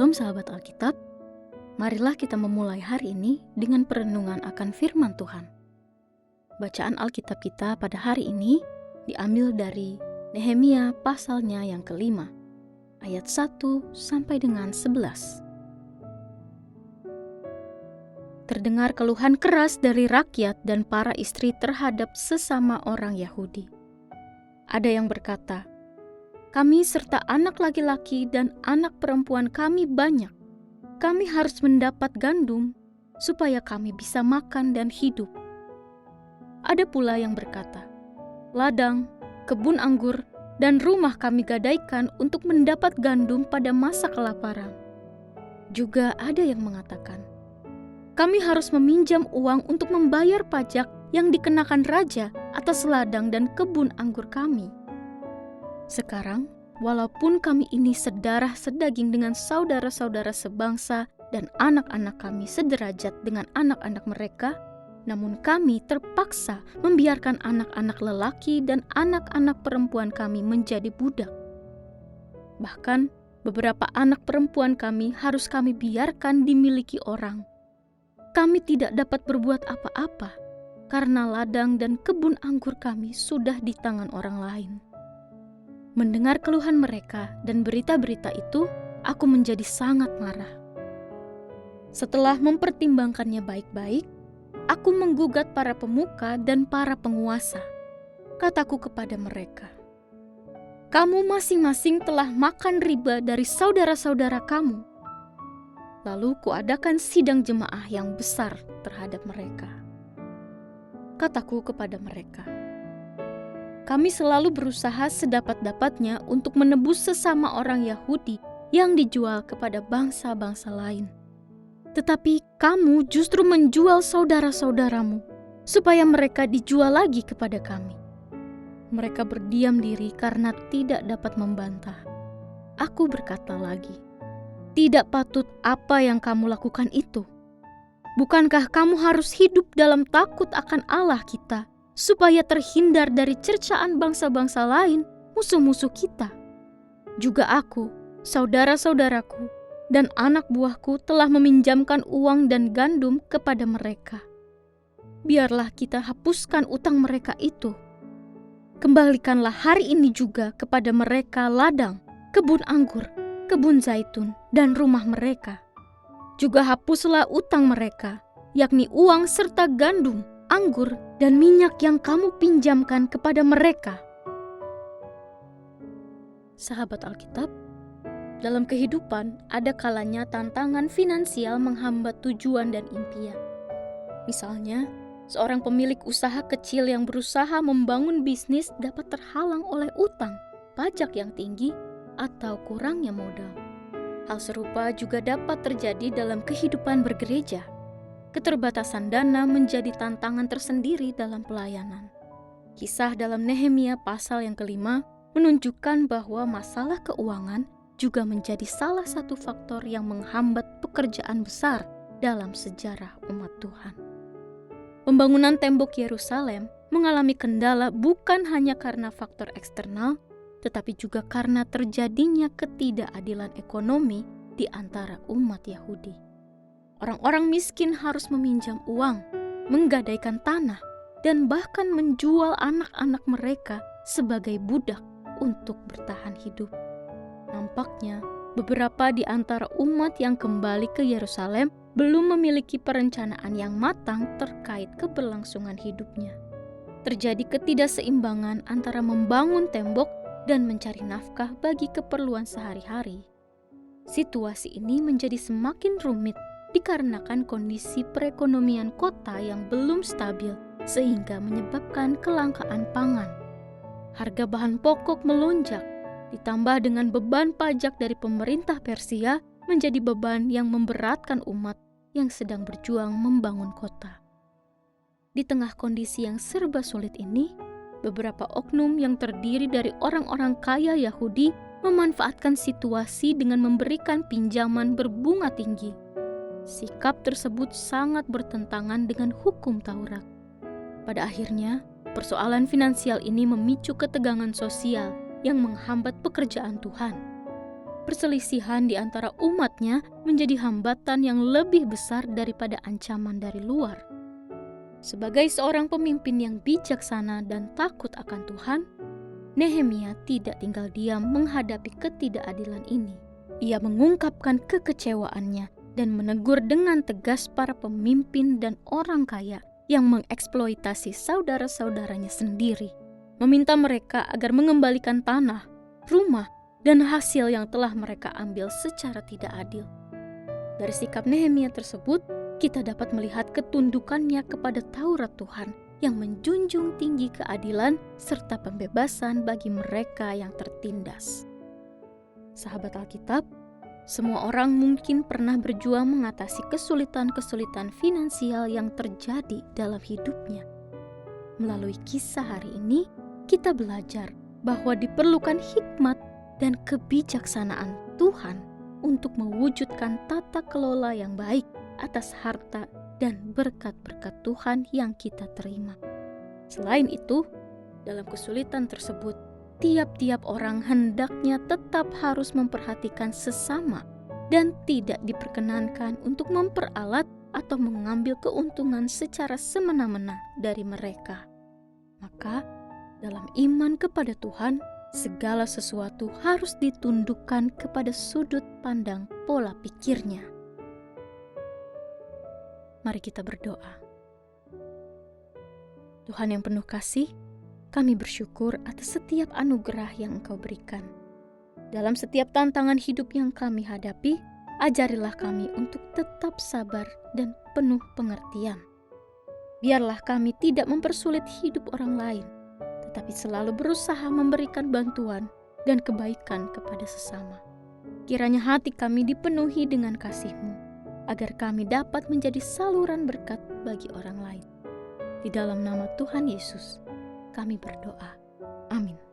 Shalom sahabat Alkitab, marilah kita memulai hari ini dengan perenungan akan firman Tuhan. Bacaan Alkitab kita pada hari ini diambil dari Nehemia pasalnya yang kelima, ayat 1 sampai dengan 11. Terdengar keluhan keras dari rakyat dan para istri terhadap sesama orang Yahudi. Ada yang berkata, "Kami serta anak laki-laki dan anak perempuan kami banyak. Kami harus mendapat gandum supaya kami bisa makan dan hidup." Ada pula yang berkata, "Ladang, kebun anggur, dan rumah kami gadaikan untuk mendapat gandum pada masa kelaparan." Juga ada yang mengatakan, "Kami harus meminjam uang untuk membayar pajak yang dikenakan raja atas ladang dan kebun anggur kami. Sekarang, walaupun kami ini sedarah sedaging dengan saudara-saudara sebangsa dan anak-anak kami sederajat dengan anak-anak mereka, namun kami terpaksa membiarkan anak-anak lelaki dan anak-anak perempuan kami menjadi budak. Bahkan, beberapa anak perempuan kami harus kami biarkan dimiliki orang. Kami tidak dapat berbuat apa-apa, karena ladang dan kebun anggur kami sudah di tangan orang lain." Mendengar keluhan mereka dan berita-berita itu, aku menjadi sangat marah. Setelah mempertimbangkannya baik-baik, aku menggugat para pemuka dan para penguasa. Kataku kepada mereka, "Kamu masing-masing telah makan riba dari saudara-saudara kamu." Lalu kuadakan sidang jemaah yang besar terhadap mereka. Kataku kepada mereka, "Kami selalu berusaha sedapat-dapatnya untuk menebus sesama orang Yahudi yang dijual kepada bangsa-bangsa lain. Tetapi kamu justru menjual saudara-saudaramu, supaya mereka dijual lagi kepada kami." Mereka berdiam diri karena tidak dapat membantah. Aku berkata lagi, "Tidak patut apa yang kamu lakukan itu. Bukankah kamu harus hidup dalam takut akan Allah kita, supaya terhindar dari cercaan bangsa-bangsa lain, musuh-musuh kita? Juga aku, saudara-saudaraku, dan anak buahku telah meminjamkan uang dan gandum kepada mereka. Biarlah kita hapuskan utang mereka itu. Kembalikanlah hari ini juga kepada mereka ladang, kebun anggur, kebun zaitun, dan rumah mereka. Juga hapuslah utang mereka, yakni uang serta gandum, anggur, dan minyak yang kamu pinjamkan kepada mereka." Sahabat Alkitab, dalam kehidupan ada kalanya tantangan finansial menghambat tujuan dan impian. Misalnya, seorang pemilik usaha kecil yang berusaha membangun bisnis dapat terhalang oleh utang, pajak yang tinggi, atau kurangnya modal. Hal serupa juga dapat terjadi dalam kehidupan bergereja. Keterbatasan dana menjadi tantangan tersendiri dalam pelayanan. Kisah dalam Nehemia pasal yang kelima menunjukkan bahwa masalah keuangan juga menjadi salah satu faktor yang menghambat pekerjaan besar dalam sejarah umat Tuhan. Pembangunan tembok Yerusalem mengalami kendala bukan hanya karena faktor eksternal, tetapi juga karena terjadinya ketidakadilan ekonomi di antara umat Yahudi. Orang-orang miskin harus meminjam uang, menggadaikan tanah, dan bahkan menjual anak-anak mereka sebagai budak untuk bertahan hidup. Nampaknya, beberapa di antara umat yang kembali ke Yerusalem belum memiliki perencanaan yang matang terkait keberlangsungan hidupnya. Terjadi ketidakseimbangan antara membangun tembok dan mencari nafkah bagi keperluan sehari-hari. Situasi ini menjadi semakin rumit dikarenakan kondisi perekonomian kota yang belum stabil, sehingga menyebabkan kelangkaan pangan. Harga bahan pokok melonjak, ditambah dengan beban pajak dari pemerintah Persia menjadi beban yang memberatkan umat yang sedang berjuang membangun kota. Di tengah kondisi yang serba sulit ini, beberapa oknum yang terdiri dari orang-orang kaya Yahudi memanfaatkan situasi dengan memberikan pinjaman berbunga tinggi. Sikap tersebut sangat bertentangan dengan hukum Taurat. Pada akhirnya, persoalan finansial ini memicu ketegangan sosial yang menghambat pekerjaan Tuhan. perselisihan di antara umatnya menjadi hambatan yang lebih besar daripada ancaman dari luar. Sebagai seorang pemimpin yang bijaksana dan takut akan Tuhan, Nehemia tidak tinggal diam menghadapi ketidakadilan ini. Ia mengungkapkan kekecewaannya dan menegur dengan tegas para pemimpin dan orang kaya yang mengeksploitasi saudara-saudaranya sendiri, meminta mereka agar mengembalikan tanah, rumah, dan hasil yang telah mereka ambil secara tidak adil. Dari sikap Nehemia tersebut, kita dapat melihat ketundukannya kepada Taurat Tuhan yang menjunjung tinggi keadilan serta pembebasan bagi mereka yang tertindas. Sahabat Alkitab, semua orang mungkin pernah berjuang mengatasi kesulitan-kesulitan finansial yang terjadi dalam hidupnya. Melalui kisah hari ini, kita belajar bahwa diperlukan hikmat dan kebijaksanaan Tuhan untuk mewujudkan tata kelola yang baik atas harta dan berkat-berkat Tuhan yang kita terima. Selain itu, dalam kesulitan tersebut, tiap-tiap orang hendaknya tetap harus memperhatikan sesama dan tidak diperkenankan untuk memperalat atau mengambil keuntungan secara semena-mena dari mereka. Maka, dalam iman kepada Tuhan, segala sesuatu harus ditundukkan kepada sudut pandang pola pikirnya. Mari kita berdoa. Tuhan yang penuh kasih, kami bersyukur atas setiap anugerah yang Engkau berikan. Dalam setiap tantangan hidup yang kami hadapi, ajarilah kami untuk tetap sabar dan penuh pengertian. Biarlah kami tidak mempersulit hidup orang lain, tetapi selalu berusaha memberikan bantuan dan kebaikan kepada sesama. Kiranya hati kami dipenuhi dengan kasih-Mu, agar kami dapat menjadi saluran berkat bagi orang lain. Di dalam nama Tuhan Yesus, kami berdoa. Amin.